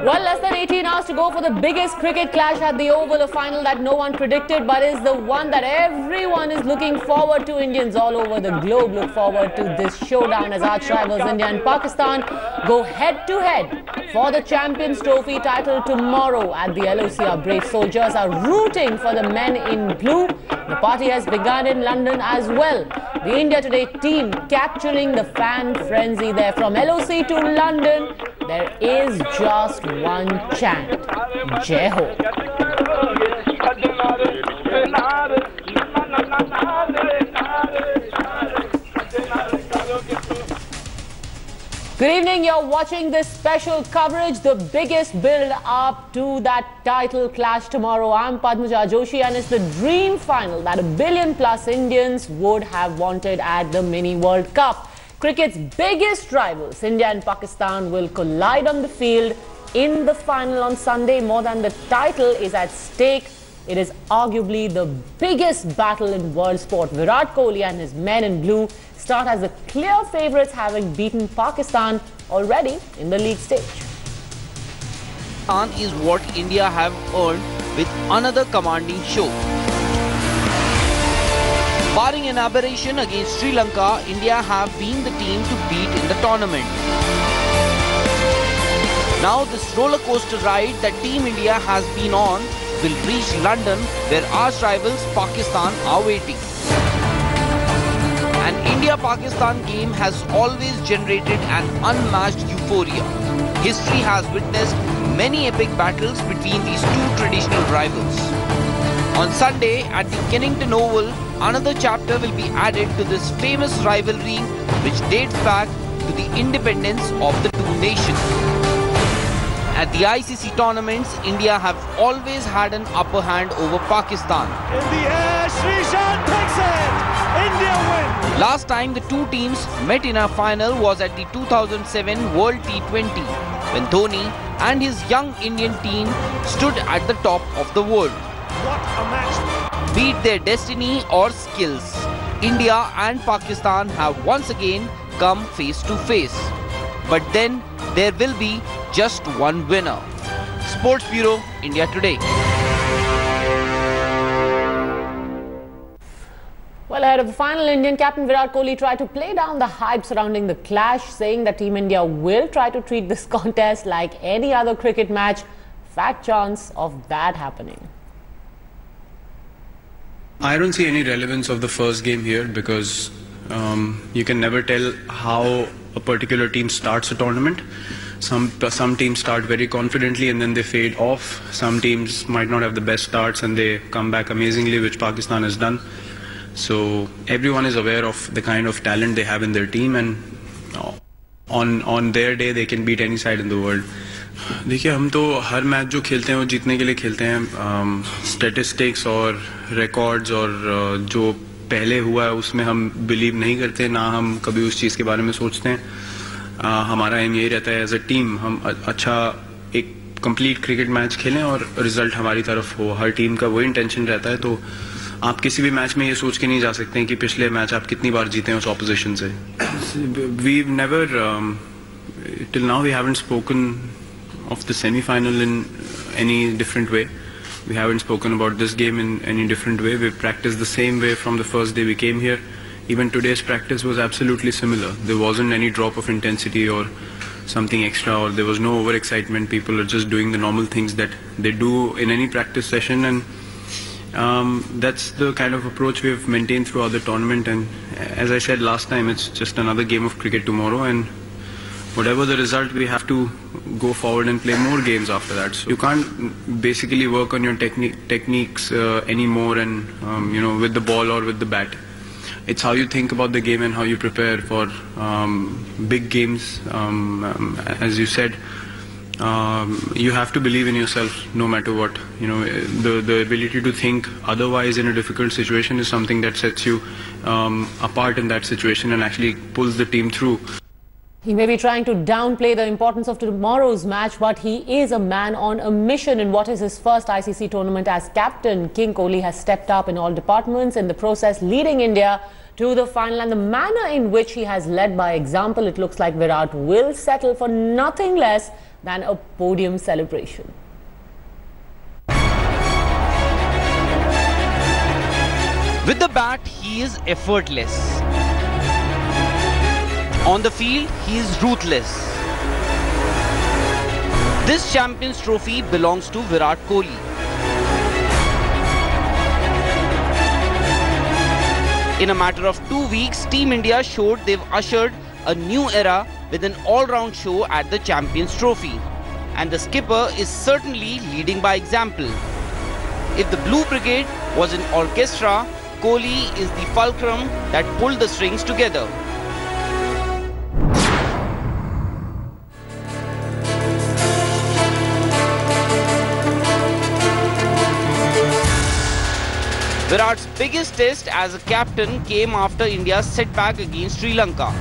Well, less than 18 hours to go for the biggest cricket clash at the Oval, a final that no one predicted, but is the one that everyone is looking forward to. Indians all over the globe look forward to this showdown as arch rivals India and Pakistan go head-to-head for the Champions Trophy title tomorrow at the LoC. Our brave soldiers are rooting for the men in blue. The party has begun in London as well. The India Today team capturing the fan frenzy there. From LoC to London, there is just one chant, Jai Ho. Good evening, you're watching this special coverage, the biggest build up to that title clash tomorrow. I'm Padmaja Joshi and it's the dream final that 1 billion plus Indians would have wanted at the Mini World Cup. Cricket's biggest rivals, India and Pakistan, will collide on the field in the final on Sunday. More than the title is at stake. It is arguably the biggest battle in world sport. Virat Kohli and his men in blue start as the clear favourites, having beaten Pakistan already in the league stage. Pakistan is what India have earned with another commanding show. Barring an aberration against Sri Lanka, India have been the team to beat in the tournament. Now this roller coaster ride that Team India has been on will reach London, where arch rivals Pakistan are waiting. An India-Pakistan game has always generated an unmatched euphoria. History has witnessed many epic battles between these two traditional rivals. On Sunday at the Kennington Oval, another chapter will be added to this famous rivalry, which dates back to the independence of the two nations. At the ICC tournaments, India have always had an upper hand over Pakistan. In the air, Srishan takes it! India win! Last time the two teams met in a final was at the 2007 World T20, when Dhoni and his young Indian team stood at the top of the world. What a match! Be it their destiny or skills, India and Pakistan have once again come face to face. But then there will be just one winner. Sports Bureau, India Today. Well, ahead of the final, Indian captain Virat Kohli tried to play down the hype surrounding the clash, saying that Team India will try to treat this contest like any other cricket match. Fat chance of that happening. I don't see any relevance of the first game here because you can never tell how a particular team starts a tournament. Some teams start very confidently and then they fade off. Some teams might not have the best starts and they come back amazingly, which Pakistan has done. So everyone is aware of the kind of talent they have in their team, and on their day they can beat any side in the world. देखिए, हम तो हर match जो खेलते हैं वो जीतने के लिए खेलते हैं. स्टैटिस्टिक्स और रिकॉर्ड्स और जो पहले हुआ है उसमें हम बिलीव नहीं करते, ना हम कभी उस चीज़ के बारे में सोचते हैं. हमारा एम यही रहता है एज अ टीम हम अच्छा एक कंप्लीट क्रिकेट मैच खेलें और रिजल्ट हमारी तरफ हो. हर टीम का वही इंटेंशन रहता है. तो आप किसी भी मैच में ये सोच के नहीं जा सकते हैं कि पिछले मैच आप कितनी बार जीते हैं उस ऑपोजिशन से. We never till now we haven't spoken of the semi-final in any different way. We haven't spoken about this game in any different way. We've practiced the same way from the first day we came here. Even today's practice was absolutely similar. There wasn't any drop of intensity or something extra, or there was no overexcitement. People are just doing the normal things that they do in any practice session, and that's the kind of approach we've maintained throughout the tournament. And as I said last time, it's just another game of cricket tomorrow, and whatever the result, we have to go forward and play more games after that. So you can't basically work on your techniques anymore, and with the ball or with the bat. It's how you think about the game and how you prepare for big games. As you said, you have to believe in yourself no matter what. The ability to think otherwise in a difficult situation is something that sets you apart in that situation and actually pulls the team through. He may be trying to downplay the importance of tomorrow's match, but he is a man on a mission in what is his first ICC tournament as captain. King Kohli has stepped up in all departments, in the process leading India to the final, and the manner in which he has led by example, it looks like Virat will settle for nothing less than a podium celebration. With the bat, he is effortless. On the field, he is ruthless. This Champions Trophy belongs to Virat Kohli. In a matter of 2 weeks, Team India showed they've ushered a new era with an all-round show at the Champions Trophy. And the skipper is certainly leading by example. If the Blue Brigade was an orchestra, Kohli is the fulcrum that pulled the strings together. Virat's biggest test as a captain came after India's setback against Sri Lanka.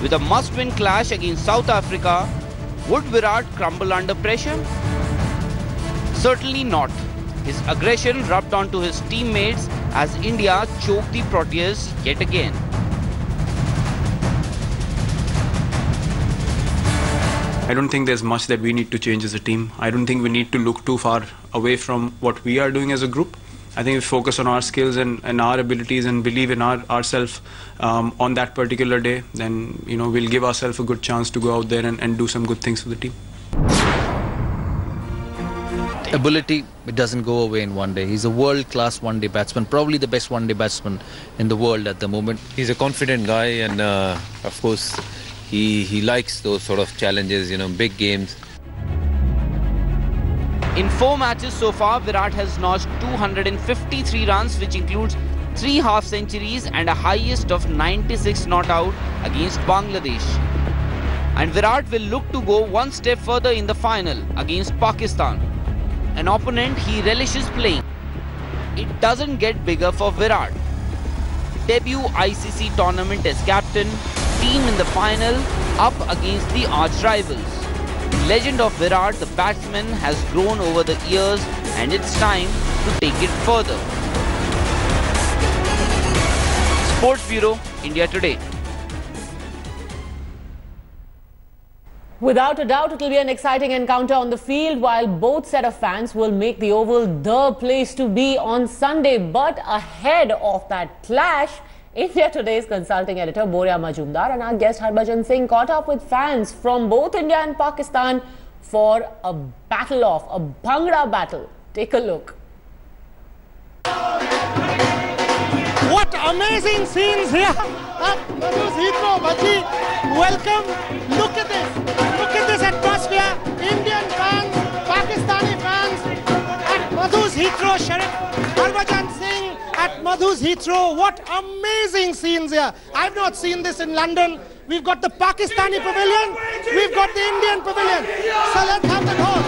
With a must-win clash against South Africa, would Virat crumble under pressure? Certainly not. His aggression rubbed onto his teammates as India choked the Proteas yet again. I don't think there's much that we need to change as a team. I don't think we need to look too far away from what we are doing as a group. I think if we focus on our skills and our abilities and believe in ourselves on that particular day, then we'll give ourselves a good chance to go out there and do some good things for the team. Ability, it doesn't go away in one day. He's a world-class one-day batsman, probably the best one-day batsman in the world at the moment. He's a confident guy, and of course he likes those sort of challenges, big games. In 4 matches so far, Virat has notched 253 runs, which includes 3 half-centuries and a highest of 96 not out against Bangladesh. And Virat will look to go one step further in the final against Pakistan, an opponent he relishes playing. It doesn't get bigger for Virat. Debut ICC tournament as captain, team in the final, up against the arch-rivals. The legend of Virat, the batsman, has grown over the years, and it's time to take it further. Sports Bureau, India Today. Without a doubt, it will be an exciting encounter on the field, while both set of fans will make the Oval the place to be on Sunday. But ahead of that clash, India Today's consulting editor Boria Majumdar and our guest Harbhajan Singh caught up with fans from both India and Pakistan for a battle-off, a Bhangra battle. Take a look. What amazing scenes here at Heathrow, Bhaji. Welcome. Look at this. Look at this atmosphere. Indian fans, Pakistani fans at Madhu's Heathrow. Sheriff Harbhajan Singh at Madhu's Heathrow. What amazing scenes here. I've not seen this in London. We've got the Pakistani pavilion. We've got the Indian pavilion. So let's have the goal.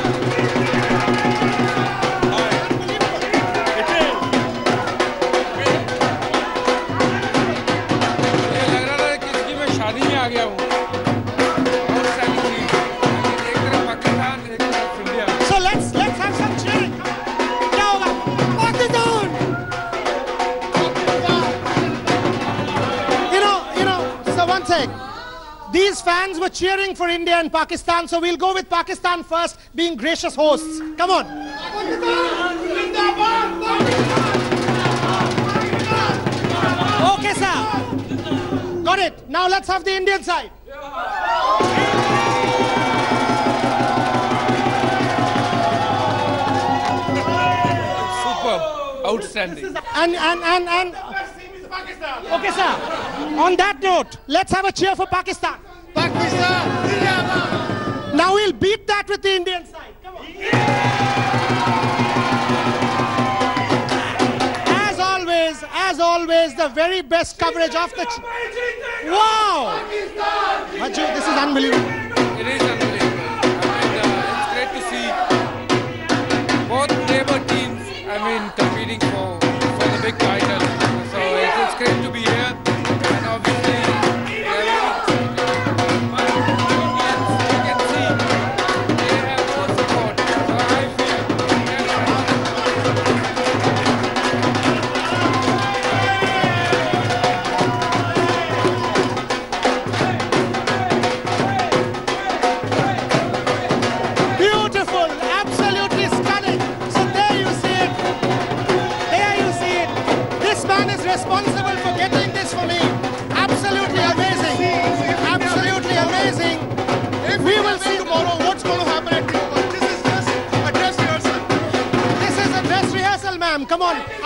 These fans were cheering for India and Pakistan, so we'll go with Pakistan first, being gracious hosts. Come on. Okay, sir. Got it. Now let's have the Indian side. Superb. Outstanding. And okay, sir. On that note, let's have a cheer for Pakistan. Pakistan! Now we'll beat that with the Indian side. Come on. As always, the very best coverage of the... Wow! Bhaji, this is unbelievable. It is unbelievable. It's great to see both neighbor teams, competing for the big title. So it's great to be here. And obviously,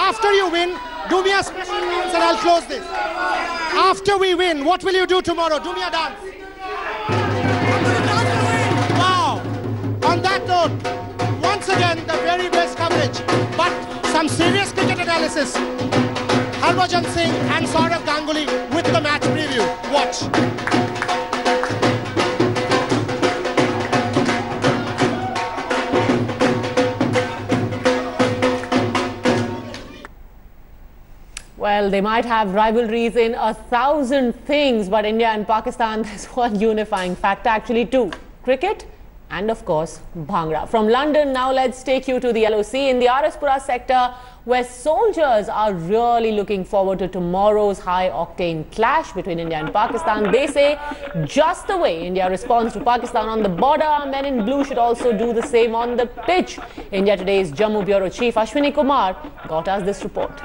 after you win, do me a special dance and I'll close this. After we win, what will you do tomorrow? Do me a dance. Wow. On that note, once again, the very best coverage, but some serious cricket analysis. Harbhajan Singh and Saurav Ganguly with the match preview. Watch. Well, they might have rivalries in 1,000 things, but India and Pakistan, there's one unifying factor, actually two: cricket and, of course, Bhangra. From London, now let's take you to the LoC in the Araspura sector, where soldiers are really looking forward to tomorrow's high-octane clash between India and Pakistan. They say just the way India responds to Pakistan on the border, our men in blue should also do the same on the pitch. India Today's Jammu Bureau Chief Ashwini Kumar got us this report.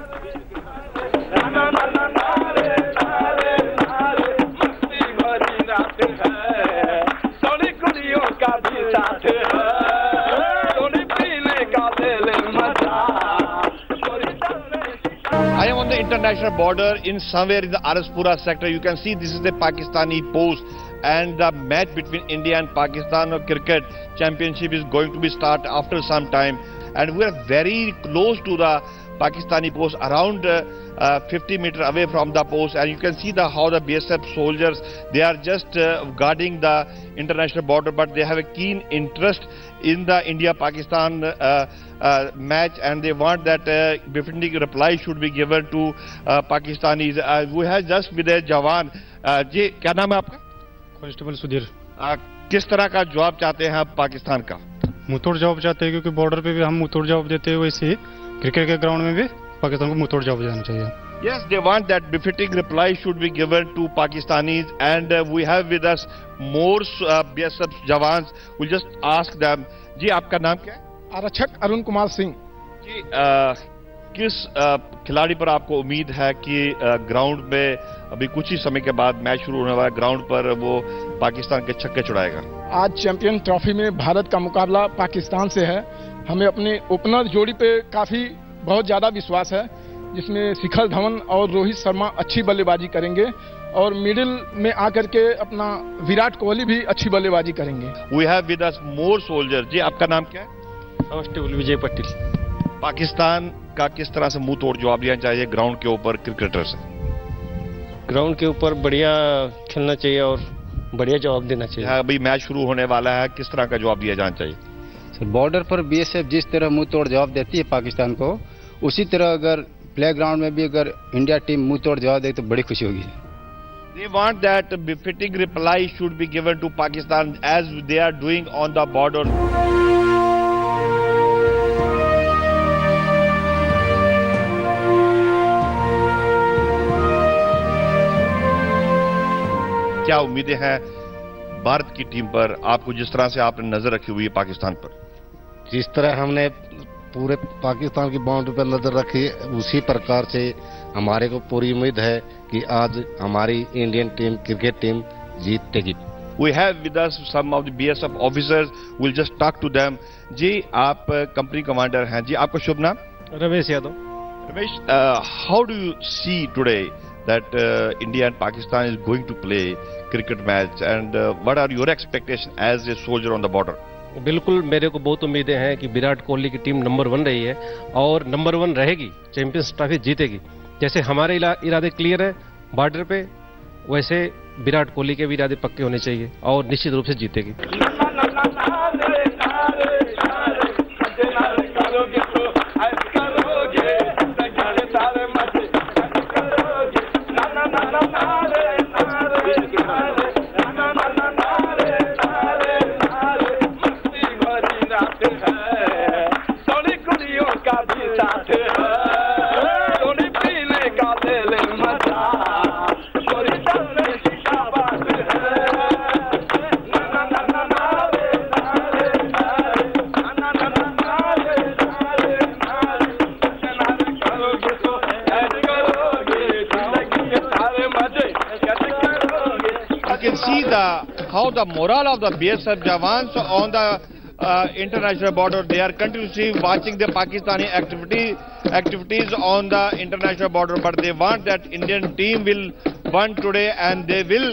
I am on the international border in somewhere in the Araspura sector. You can see this is the Pakistani post, and the match between India and Pakistan of cricket championship is going to be start after some time, and we are very close to the Pakistani post, around 50 meters away from the post, and you can see how the BSF soldiers, they are just guarding the international border, but they have a keen interest in the India-Pakistan match, and they want that befitting reply should be given to Pakistanis. We have just with a Jawan. जी क्या नाम है आपका? Constable Sudhir. किस तरह का जवाब चाहते हैं आप पाकिस्तान का? मुंहतोड़ जवाब चाहते हैं, क्योंकि बॉर्डर पे भी हम मुंहतोड़ जवाब देते हैं, वैसे ही क्रिकेट के ग्राउंड में भी पाकिस्तान को मुंहतोड़ जवाब देना चाहिए। Yes, they want that befitting reply should be given to Pakistanis, and we have with us more BSF jawans. We'll just ask them. जी आपका नाम क्या है? आरक्षक अरुण कुमार सिंह। जी किस खिलाड़ी पर आपको उम्मीद है कि ग्राउंड में अभी कुछ ही समय के बाद मैच शुरू होने वाला ग्राउंड पर वो पाकिस्तान के छक्के छुड़ाएगा? आज चैंपियन ट्रॉफी में भारत का मुकाबला पाकिस्तान से है। हमें अपने ओपनर जोड़ी पे काफी बहुत ज्यादा विश्वास है, जिसमें शिखर धवन और रोहित शर्मा अच्छी बल्लेबाजी करेंगे, और मिडिल में आकर के अपना विराट कोहली भी अच्छी बल्लेबाजी करेंगे। We have with us more soldiers. जी आपका नाम क्या है? कांस्टेबल विजय पटेल। पाकिस्तान का किस तरह से मुंह तोड़ जवाब देना चाहिए ग्राउंड के ऊपर क्रिकेटर से? ग्राउंड के ऊपर बढ़िया खेलना चाहिए और बढ़िया जवाब देना चाहिए। अभी मैच शुरू होने वाला है, किस तरह का जवाब दिया जाना चाहिए? सर, बॉर्डर पर बीएसएफ जिस तरह मुंह तोड़ जवाब देती है पाकिस्तान को, उसी तरह अगर प्ले ग्राउंड में भी अगर इंडिया टीम मुंह तोड़ जवाब दे तो बड़ी खुशी होगी। They want that befitting reply should be given to Pakistan as they are doing on the border. क्या उम्मीदें हैं भारत की टीम पर, आपको जिस तरह से आपने नजर रखी हुई है पाकिस्तान पर? जिस तरह हमने पूरे पाकिस्तान की बाउंड्री पर नजर रखी, उसी प्रकार से हमारे को पूरी उम्मीद है कि आज हमारी इंडियन टीम क्रिकेट टीम जीतेगी। We have with us some of the BSF officers. We'll just talk to them. जी आप कंपनी कमांडर हैं, जी आपका शुभ नाम? Ramesh Yadav. Ramesh, how do you see today that India and Pakistan is going to play cricket match, and what are your expectations as a soldier on the border? बिल्कुल, मेरे को बहुत उम्मीदें हैं कि विराट कोहली की टीम नंबर 1 रही है और नंबर 1 रहेगी, चैंपियंस ट्रॉफी जीतेगी। जैसे हमारे इरादे क्लियर है बॉर्डर पे, वैसे विराट कोहली के भी इरादे पक्के होने चाहिए और निश्चित रूप से जीतेगी। How the morale of the BSF Jawans on the international border. They are continuously watching the Pakistani activities on the international border, but they want that Indian team will win today, and they will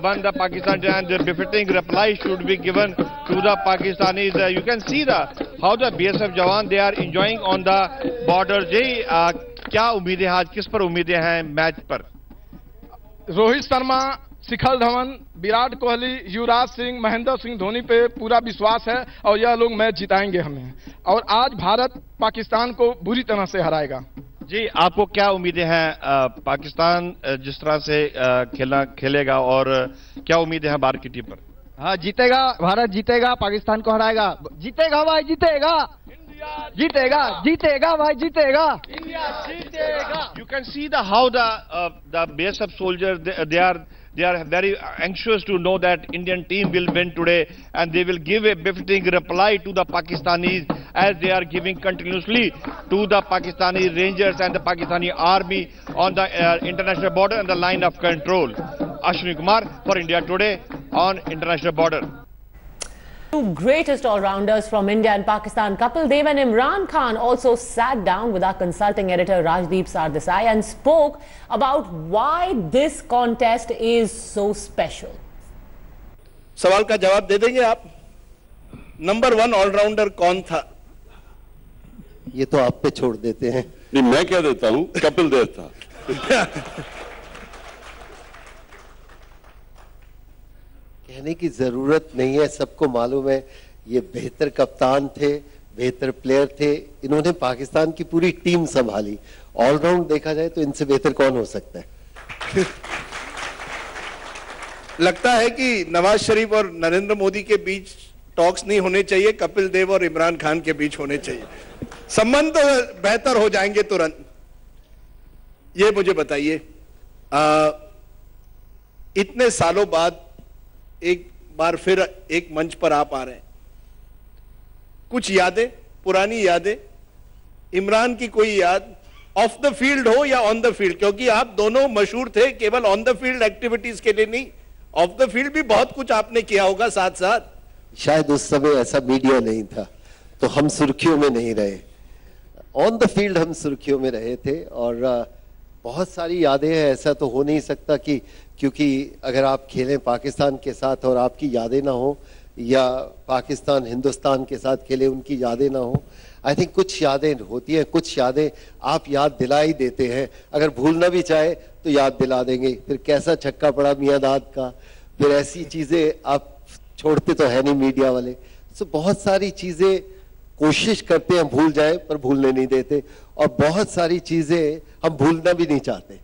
win the Pakistan, and the befitting reply should be given to the Pakistanis. You can see how the BSF Jawan they are enjoying on the border. जी क्या उम्मीदें आज किस पर उम्मीदें हैं match पर? रोहित शर्मा, शिखर धवन, विराट कोहली, युवराज सिंह, महेंद्र सिंह धोनी पे पूरा विश्वास है और यह लोग मैच जिताएंगे हमें, और आज भारत पाकिस्तान को बुरी तरह से हराएगा। जी आपको क्या उम्मीदें हैं पाकिस्तान जिस तरह से खेलेगा, और क्या उम्मीदें हैं भारत की टीम पर? हाँ जीतेगा, भारत जीतेगा, पाकिस्तान को हराएगा, जीतेगा भाई जीतेगा, जीतेगा जीतेगा भाई जीतेगा, इंडिया जीतेगा। You can see how the BSF soldiers they are very anxious to know that Indian team will win today, and they will give a befitting reply to the Pakistanis as they are giving continuously to the Pakistani Rangers and the Pakistani army on the international border and the line of control. Ashwini Kumar for India Today on international border. Two greatest all-rounders from India and Pakistan, Kapil Dev and Imran Khan, also sat down with our consulting editor Rajdeep Sardesai and spoke about why this contest is so special. सवाल का जवाब दे देंगे आप? Number 1 allrounder कौन था? ये तो आप पे छोड़ देते हैं। नहीं, मैं क्या देता हूं, कपिल देव था। कहने की जरूरत नहीं है, सबको मालूम है ये बेहतर कप्तान थे, बेहतर प्लेयर थे, इन्होंने पाकिस्तान की पूरी टीम संभाली। ऑलराउंड देखा जाए तो इनसे बेहतर कौन हो सकता है? लगता है कि नवाज शरीफ और नरेंद्र मोदी के बीच टॉक्स नहीं होने चाहिए, कपिल देव और इमरान खान के बीच होने चाहिए, संबंध तो बेहतर हो जाएंगे तुरंत। ये मुझे बताइए, इतने सालों बाद एक बार फिर एक मंच पर आप आ रहे हैं, कुछ यादें, पुरानी यादें, इमरान की कोई याद ऑफ द फील्ड हो या ऑन द फील्ड, क्योंकि आप दोनों मशहूर थे केवल ऑन द फील्ड एक्टिविटीज के लिए नहीं, ऑफ द फील्ड भी बहुत कुछ आपने किया होगा साथ साथ। शायद उस समय ऐसा मीडिया नहीं था तो हम सुर्खियों में नहीं रहे, ऑन द फील्ड हम सुर्खियों में रहे थे, और बहुत सारी यादें हैं। ऐसा तो हो नहीं सकता कि क्योंकि अगर आप खेलें पाकिस्तान के साथ और आपकी यादें ना हो, या पाकिस्तान हिंदुस्तान के साथ खेले उनकी यादें ना हो। आई थिंक कुछ यादें होती हैं, कुछ यादें आप याद दिला ही देते हैं, अगर भूलना भी चाहे तो याद दिला देंगे। फिर कैसा छक्का पड़ा मियां दाद का, फिर ऐसी चीजें आप छोड़ते तो है नहीं मीडिया वाले। तो बहुत सारी चीजें कोशिश करते हैं भूल जाए पर भूलने नहीं देते, और बहुत सारी चीजें हम भूलना भी नहीं चाहते।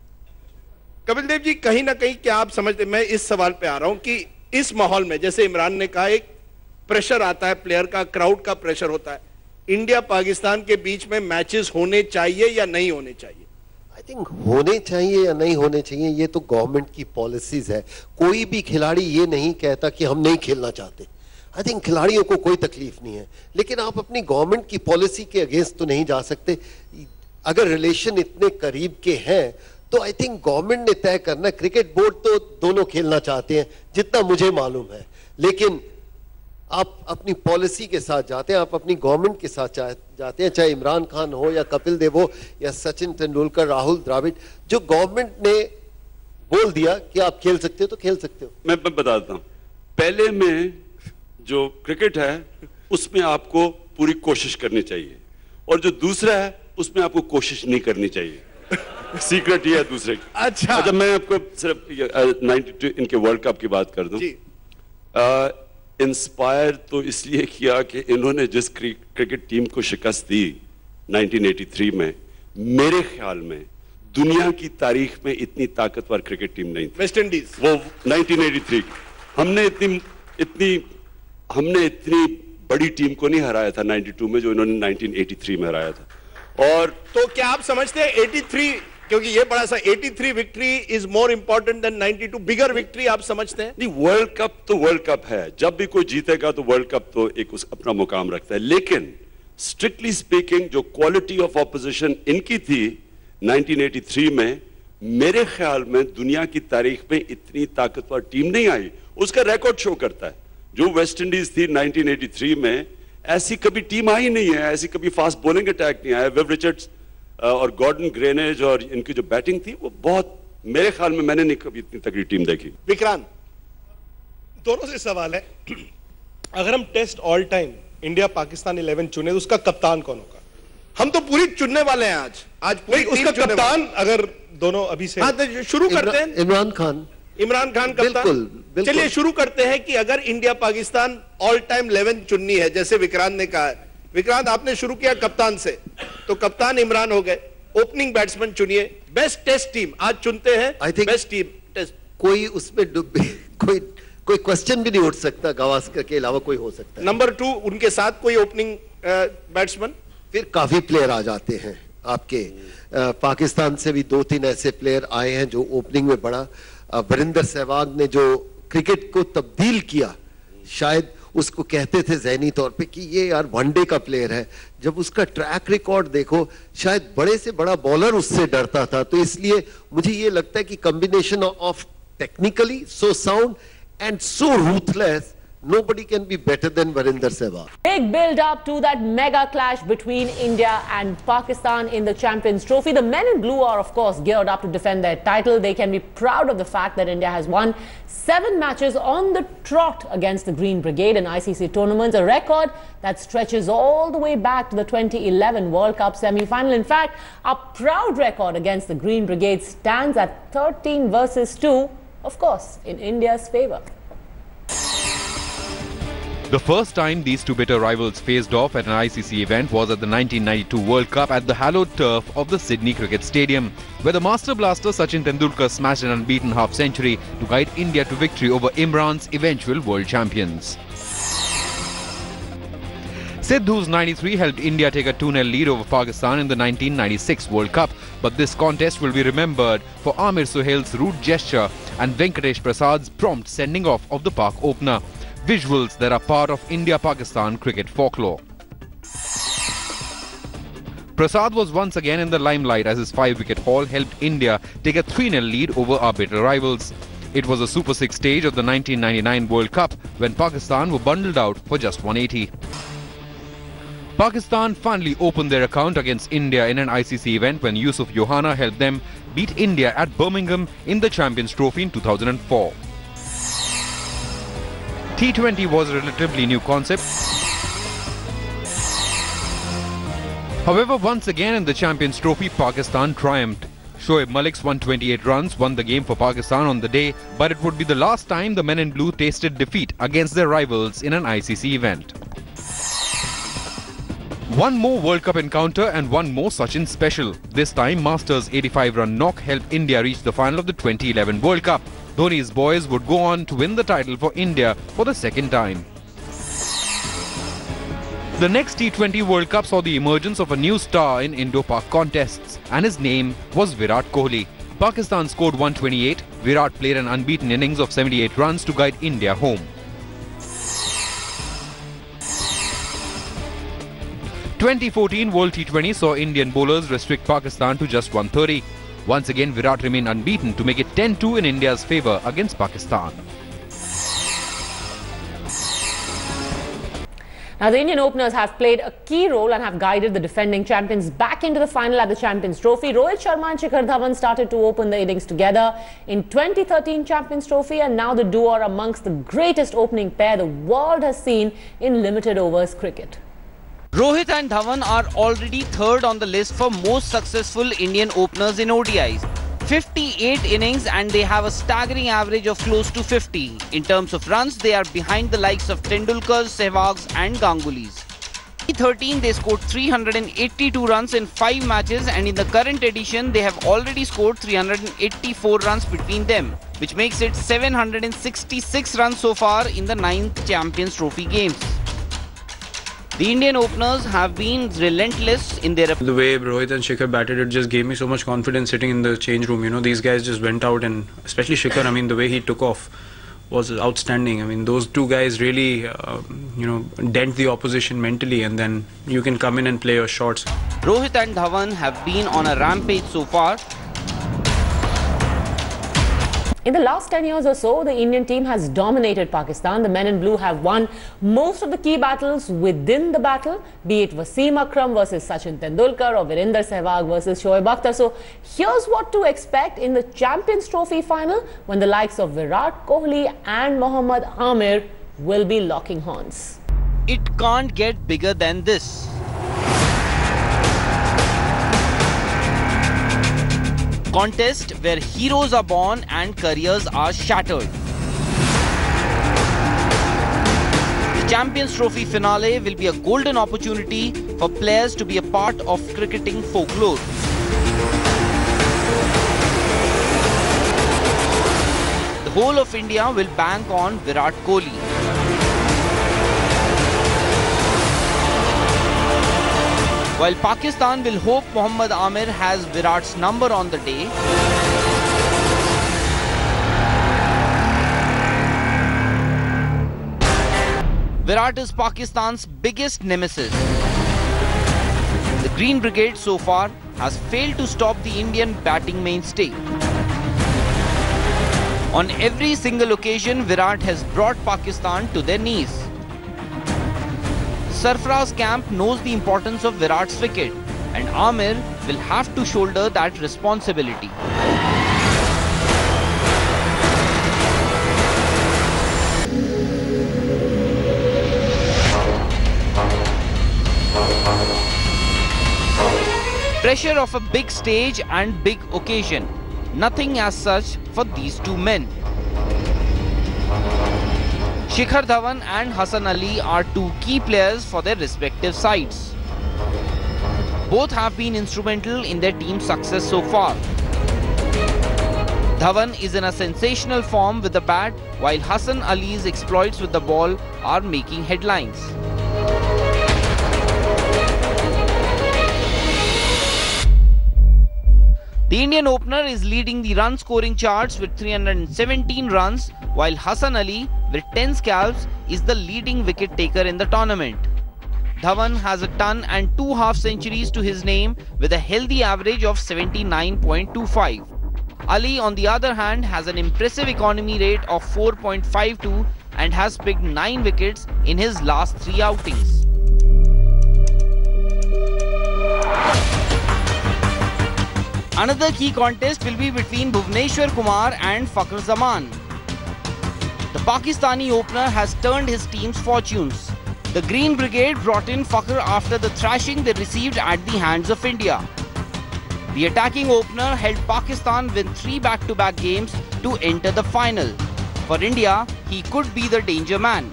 कपिल देव जी, कहीं ना कहीं क्या आप समझते, मैं इस सवाल पे आ रहा हूं कि इस माहौल में जैसे इमरान ने कहा एक प्रेशर आता है, प्लेयर का, क्राउड का प्रेशर होता है, इंडिया पाकिस्तान के बीच में मैचेस होने चाहिए या नहीं होने चाहिए? आई थिंक होने चाहिए या नहीं होने चाहिए ये तो गवर्नमेंट की पॉलिसीज है। कोई भी खिलाड़ी ये नहीं कहता कि हम नहीं खेलना चाहते। आई थिंक खिलाड़ियों को कोई तकलीफ नहीं है, लेकिन आप अपनी गवर्नमेंट की पॉलिसी के अगेंस्ट तो नहीं जा सकते। अगर रिलेशन इतने करीब के हैं तो आई थिंक गवर्नमेंट ने तय करना। क्रिकेट बोर्ड तो दोनों खेलना चाहते हैं जितना मुझे मालूम है, लेकिन आप अपनी पॉलिसी के साथ जाते हैं, आप अपनी गवर्नमेंट के साथ जाते हैं, चाहे इमरान खान हो या कपिल देव हो या सचिन तेंदुलकर, राहुल द्रविड़। जो गवर्नमेंट ने बोल दिया कि आप खेल सकते हो तो खेल सकते हो। मैं बताता हूं, पहले में जो क्रिकेट है उसमें आपको पूरी कोशिश करनी चाहिए, और जो दूसरा है उसमें आपको कोशिश नहीं करनी चाहिए। सीक्रेट ये है दूसरे की। अच्छा, मैं आपको सिर्फ 92 इनके वर्ल्ड कप की बात कर दूं। इंस्पायर तो इसलिए किया कि इन्होंने जिस क्रिकेट टीम को शिकस्त दी 1983 में, मेरे ख्याल में दुनिया की तारीख में इतनी ताकतवर क्रिकेट टीम नहीं थी। वेस्ट इंडीज वो 1983 हमने इतनी बड़ी टीम को नहीं हराया था 92 में जो इन्होंने 1983 में हराया था। और तो क्या आप समझते हैं 83, क्योंकि ये बड़ा सा 83 victory is more important than 92 bigger victory, आप समझते हैं? नहीं, वर्ल्ड कप तो वर्ल्ड कप है, जब भी कोई जीतेगा तो वर्ल्ड कप तो एक अपना मुकाम रखता है, लेकिन स्ट्रिक्टली स्पीकिंग जो क्वालिटी ऑफ ऑपोजिशन इनकी थी 1983 में, मेरे ख्याल में दुनिया की तारीख में इतनी ताकतवर टीम नहीं आई। उसका रिकॉर्ड शो करता है जो वेस्ट इंडीज थी 1983 में, ऐसी कभी टीम आई नहीं है, ऐसी कभी फास्ट बॉलिंग अटैक नहीं आया। विव रिचर्ड्स और गॉर्डन ग्रेनेज और इनकी जो बैटिंग थी वो बहुत, मेरे ख्याल में मैंने नहीं कभी इतनी तगड़ी टीम देखी। विक्रांत, दोनों से सवाल है, अगर हम test all time India Pakistan 11 चुने तो उसका कप्तान कौन होगा? हम तो पूरी चुनने वाले हैं आज पूरी उसका कप्तान अगर दोनों अभी से तो शुरू करते हैं। इमरान खान कप्तान। चलिए शुरू करते हैं कि अगर इंडिया पाकिस्तान ऑल टाइम 11 चुननी है, जैसे विक्रांत ने कहा है। विक्रांत, आपने शुरू किया कप्तान से, तो कप्तान इमरान हो गए। ओपनिंग बैट्समैन चुनिए, बेस्ट टेस्ट टीम आज चुनते हैं। I think best team test, कोई उसमें कोई क्वेश्चन भी नहीं उठ सकता, गावस्कर के अलावा कोई हो सकता है। नंबर 2 उनके साथ कोई ओपनिंग बैट्समैन, फिर काफी प्लेयर आ जाते हैं आपके। पाकिस्तान से भी 2-3 ऐसे प्लेयर आए हैं जो ओपनिंग में बड़ा। वीरेंद्र सहवाग ने जो क्रिकेट को तब्दील किया, शायद उसको कहते थे ज़हनी तौर पे कि ये यार वनडे का प्लेयर है। जब उसका ट्रैक रिकॉर्ड देखो, शायद बड़े से बड़ा बॉलर उससे डरता था। तो इसलिए मुझे ये लगता है कि combination of technically so sound and so ruthless, nobody can be better than Virender Sehwag. Big build up to that mega clash between India and Pakistan in the Champions Trophy. The men in blue are of course geared up to defend their title. They can be proud of the fact that India has won 7 matches on the trot against the Green Brigade in ICC tournaments, a record that stretches all the way back to the 2011 World Cup semi-final. In fact, our proud record against the Green Brigade stands at 13 versus 2. Of course, in India's favour. The first time these two bitter rivals faced off at an ICC event was at the 1992 World Cup at the hallowed turf of the Sydney Cricket Stadium, where the master blaster Sachin Tendulkar smashed an unbeaten half-century to guide India to victory over Imran's eventual world champions. Sidhu's 93 helped India take a 2-0 lead over Pakistan in the 1996 World Cup, but this contest will be remembered for Amir Suhail's rude gesture and Venkatesh Prasad's prompt sending off of the Pak opener, visuals that are part of India-Pakistan cricket folklore. Prasad was once again in the limelight as his 5-wicket haul helped India take a 3-0 lead over our bitter rivals. It was a Super 6 stage of the 1999 World Cup when Pakistan were bundled out for just 180. Pakistan finally opened their account against India in an ICC event when Yusuf Yohana helped them beat India at Birmingham in the Champions Trophy in 2004. T20 was a relatively new concept. However, once again in the Champions Trophy, Pakistan triumphed. Shoaib Malik's 128 runs won the game for Pakistan on the day, but it would be the last time the men in blue tasted defeat against their rivals in an ICC event. One more World Cup encounter and one more Sachin special. This time, Masters' 85-run knock helped India reach the final of the 2011 World Cup. Dhoni's boys would go on to win the title for India for the second time. The next T20 World Cup saw the emergence of a new star in Indo-Pak contests, and his name was Virat Kohli. Pakistan scored 128. Virat played an unbeaten innings of 78 runs to guide India home. 2014 World T20 saw Indian bowlers restrict Pakistan to just 130. Once again, Virat remained unbeaten to make it 10-2 in India's favour against Pakistan. Now, the Indian openers have played a key role and have guided the defending champions back into the final at the Champions Trophy. Rohit Sharma and Shikhar Dhawan started to open the innings together in 2013 Champions Trophy, and now the duo are amongst the greatest opening pair the world has seen in limited overs cricket. Rohit and Dhawan are already third on the list for most successful Indian openers in ODIs. 58 innings and they have a staggering average of close to 50. In terms of runs, they are behind the likes of Tendulkar, Sehwags and Gangulys. In 2013, they scored 382 runs in 5 matches, and in the current edition, they have already scored 384 runs between them, which makes it 766 runs so far in the 9th Champions Trophy games. The Indian openers have been relentless in their... The way Rohit and Shikhar batted, it just gave me so much confidence sitting in the change room. You know, these guys just went out, and especially Shikhar, I mean, the way he took off was outstanding. I mean, those two guys really, you know, dent the opposition mentally, and then you can come in and play your shots. Rohit and Dhawan have been on a rampage so far. In the last 10 years or so, the Indian team has dominated Pakistan. The men in blue have won most of the key battles within the battle, be it Wasim Akram versus Sachin Tendulkar or Virender Sehwag versus Shoaib Akhtar. So here's what to expect in the Champions Trophy final when the likes of Virat Kohli and Mohammad Amir will be locking horns. It can't get bigger than this. Contest where heroes are born and careers are shattered. The Champions Trophy finale will be a golden opportunity for players to be a part of cricketing folklore. The whole of India will bank on Virat Kohli. While Pakistan will hope Mohammad Amir has Virat's number on the day, Virat is Pakistan's biggest nemesis. The Green Brigade so far has failed to stop the Indian batting mainstay. On every single occasion, Virat has brought Pakistan to their knees. Sarfaraz camp knows the importance of Virat's wicket, and Amir will have to shoulder that responsibility. Pressure of a big stage and big occasion. Nothing as such for these two men. Shikhar Dhawan and Hassan Ali are two key players for their respective sides. Both have been instrumental in their team's success so far. Dhawan is in a sensational form with the bat, while Hassan Ali's exploits with the ball are making headlines. The Indian opener is leading the run scoring charts with 317 runs, while Hassan Ali with 10 scalps is the leading wicket taker in the tournament. Dhawan has a ton and 2 half-centuries to his name with a healthy average of 79.25. Ali, on the other hand, has an impressive economy rate of 4.52 and has picked 9 wickets in his last 3 outings. Another key contest will be between Bhuvneshwar Kumar and Fakhar Zaman. The Pakistani opener has turned his team's fortunes. The Green Brigade brought in Fakhar after the thrashing they received at the hands of India. The attacking opener helped Pakistan win 3 back-to-back games to enter the final. For India, he could be the danger man.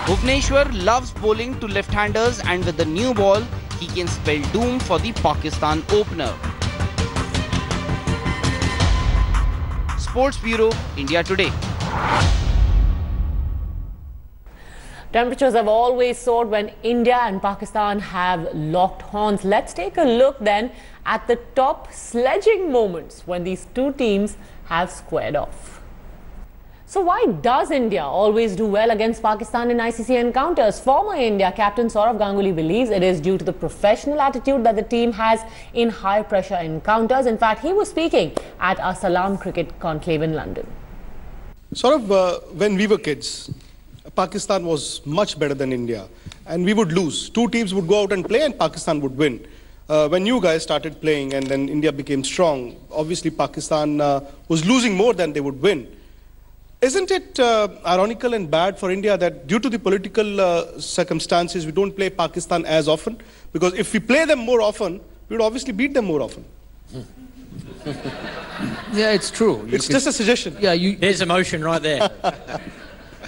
Bhuvneshwar loves bowling to left-handers, and with the new ball, he can spell doom for the Pakistan opener. Sports Bureau, India Today. Temperatures have always soared when India and Pakistan have locked horns. Let's take a look then at the top sledging moments when these two teams have squared off. So why does India always do well against Pakistan in ICC encounters? Former India captain Saurav Ganguly believes it is due to the professional attitude that the team has in high-pressure encounters. In fact, he was speaking at our Salam Cricket Conclave in London. Saurav, when we were kids, Pakistan was much better than India, and we would lose. Two teams would go out and play and Pakistan would win. When you guys started playing and then India became strong, obviously Pakistan was losing more than they would win. Isn't it ironical and bad for India that due to the political circumstances, we don't play Pakistan as often? Because if we play them more often, we would obviously beat them more often. Yeah, it's true. It's just a suggestion. Yeah, there's emotion right there.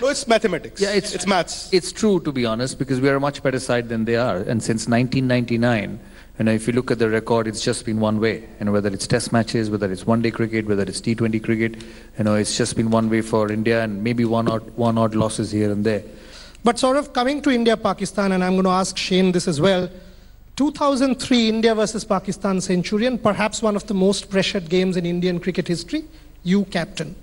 No, it's mathematics. Yeah, it's maths. It's true, to be honest, because we are a much better side than they are. And since 1999, if you look at the record, it's just been one way. Whether it's test matches, whether it's one-day cricket, whether it's T20 cricket, it's just been one way for India, and maybe one odd losses here and there. But sort of coming to India-Pakistan, and I'm going to ask Shane this as well, 2003 India versus Pakistan Centurion, perhaps one of the most pressured games in Indian cricket history. You captain.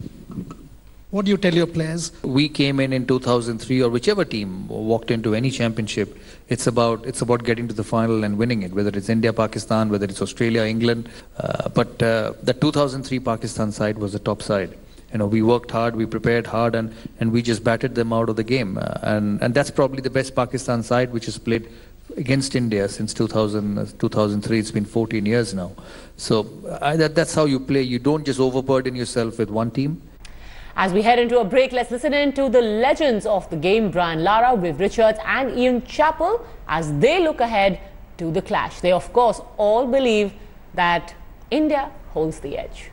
What do you tell your players? We came in 2003, or whichever team walked into any championship, it's about getting to the final and winning it, whether it's India, Pakistan, whether it's Australia, England. But the 2003 Pakistan side was the top side. You know, we worked hard, we prepared hard, and we just battered them out of the game. And that's probably the best Pakistan side which has played against India since 2003. It's been 14 years now. So that's how you play. You don't just overburden yourself with one team. As we head into a break, let's listen in to the legends of the game, Brian Lara, Viv Richards and Ian Chappell, as they look ahead to the clash. They, of course, all believe that India holds the edge.